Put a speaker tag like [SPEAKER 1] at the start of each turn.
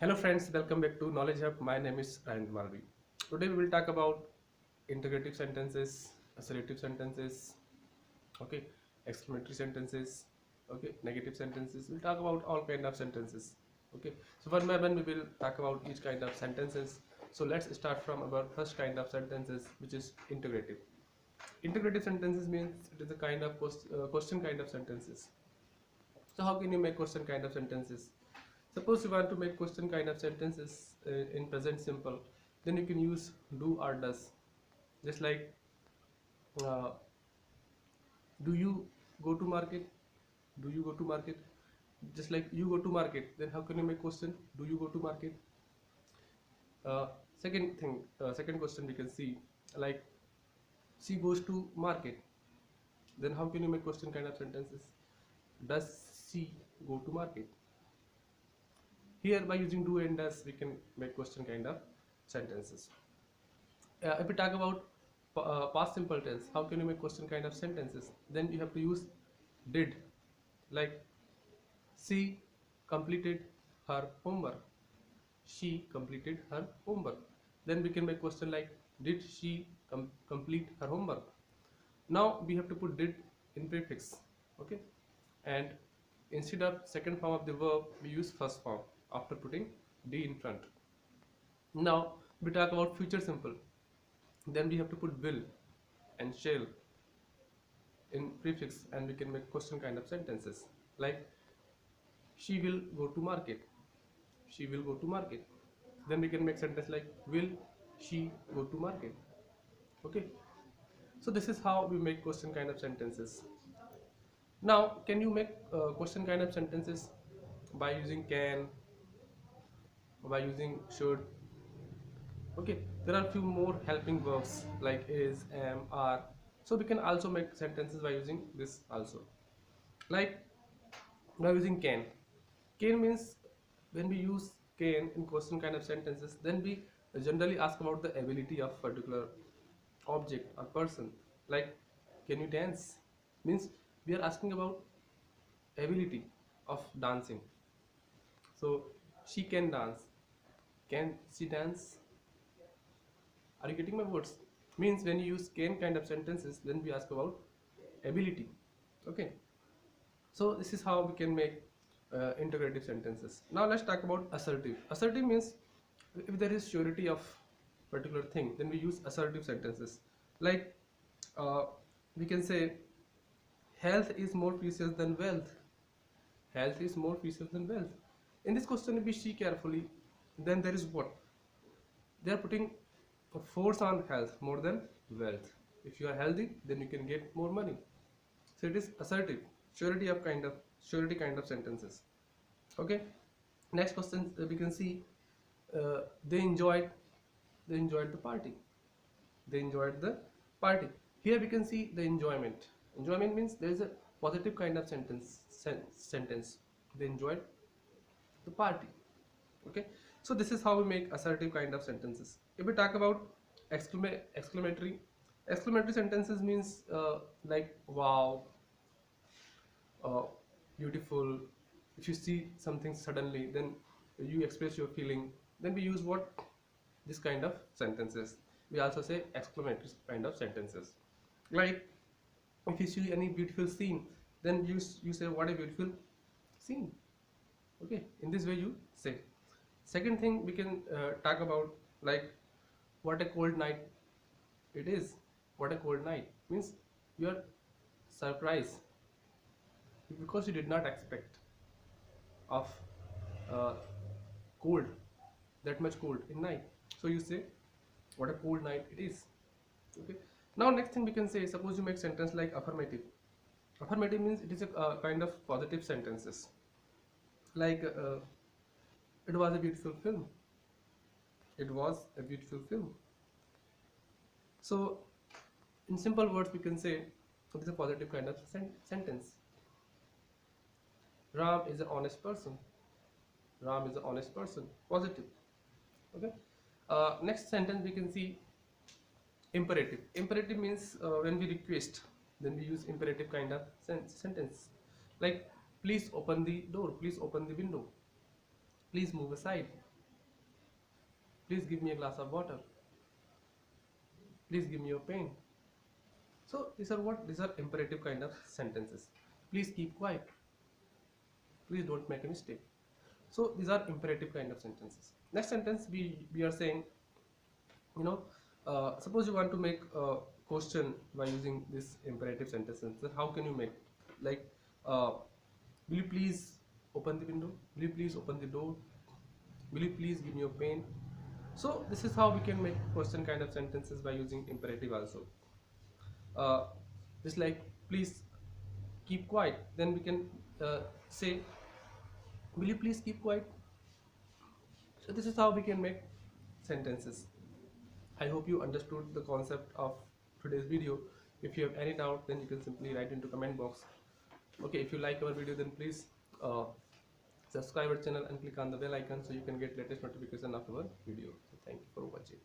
[SPEAKER 1] Hello friends, welcome back to Knowledge Hub. My name is Ryan Malvi. Today we will talk about integrative sentences, assertive sentences, okay, exclamatory sentences, okay, negative sentences. We'll talk about all kind of sentences. Okay. So one by one we will talk about each kind of sentences. So let's start from our first kind of sentences, which is integrative. Integrative sentences means it is a kind of question kind of sentences. So how can you make question kind of sentences? Suppose you want to make question kind of sentences in present simple, then you can use do or does. Just like uh, do you go to market? Do you go to market? Just like you go to market, then how can you make question? Do you go to market? Uh, second question we can see like she goes to market. Then how can you make question kind of sentences? Does she go to market? Here by using do and does we can make question kind of sentences. If we talk about past simple tense, how can you make question kind of sentences? Then you have to use did, like she completed her homework. She completed her homework. Then we can make question like did she complete her homework? Now we have to put did in prefix, okay, and instead of second form of the verb we use first form after putting d in front. Now we talk about future simple, then we have to put will and shall in prefix and we can make question kind of sentences like she will go to market. She will go to market. Then we can make sentence like will she go to market? Okay. So this is how we make question kind of sentences. Now can you make question kind of sentences by using can, by using should? Okay, there are few more helping verbs like is, am, are. So we can also make sentences by using this also, like by using can means when we use can in question kind of sentences, then we generally ask about the ability of particular object or person. Like can you dance means we are asking about ability of dancing. So she can dance. Can she dance? Are you getting my words? Means when you use can kind of sentences, then we ask about ability. Okay. So this is how we can make integrative sentences. Now let's talk about assertive. Assertive means if there is surety of particular thing, then we use assertive sentences. Like uh, we can say health is more precious than wealth. Health is more precious than wealth. In this question, if we see carefully, then there is what? They are putting a force on health more than wealth. If you are healthy, then you can get more money. So it is assertive, surety kind of sentences. Okay. Next question we can see uh, they enjoyed they enjoyed the party. They enjoyed the party. Here we can see the enjoyment. Enjoyment means there is a positive kind of sentence. They enjoyed the party. Okay. So this is how we make assertive kind of sentences. If we talk about exclamatory sentences means like wow, uh, beautiful. If you see something suddenly, then you express your feeling. Then we use what? This kind of sentences. We also say exclamatory kind of sentences. Like if you see any beautiful scene, then you say what a beautiful scene. Okay, in this way you say. Second thing we can talk about like what a cold night it is. What a cold night means you are surprised because you did not expect of uh, cold, that much cold in night. So you say what a cold night it is. Okay. Now next thing we can say, suppose you make sentence like affirmative. Affirmative means it is a kind of positive sentences. Like it was a beautiful film. It was a beautiful film. So in simple words we can say it is a positive kind of sentence. Ram is an honest person. Ram is an honest person. Positive. Okay. Next sentence we can see imperative. Imperative means when we request, then we use imperative kind of sentence. Like please open the door. Please open the window. Please move aside. Please give me a glass of water. Please give me your pen. So these are what? These are imperative kind of sentences. Please keep quiet. Please don't make a mistake. So these are imperative kind of sentences. Next sentence we are saying, you know, suppose you want to make a question by using this imperative sentences. Then how can you make? Like, will you please open the window? Will you please open the door? Will you please give me your pen? So this is how we can make question kind of sentences by using imperative also. uh, just like please keep quiet, then we can say will you please keep quiet. So this is how we can make sentences. I hope you understood the concept of today's video. If you have any doubt, then you can simply write into comment box. Okay, if you like our video, then please subscribe our channel and click on the bell icon so you can get latest notification of our video. So thank you for watching.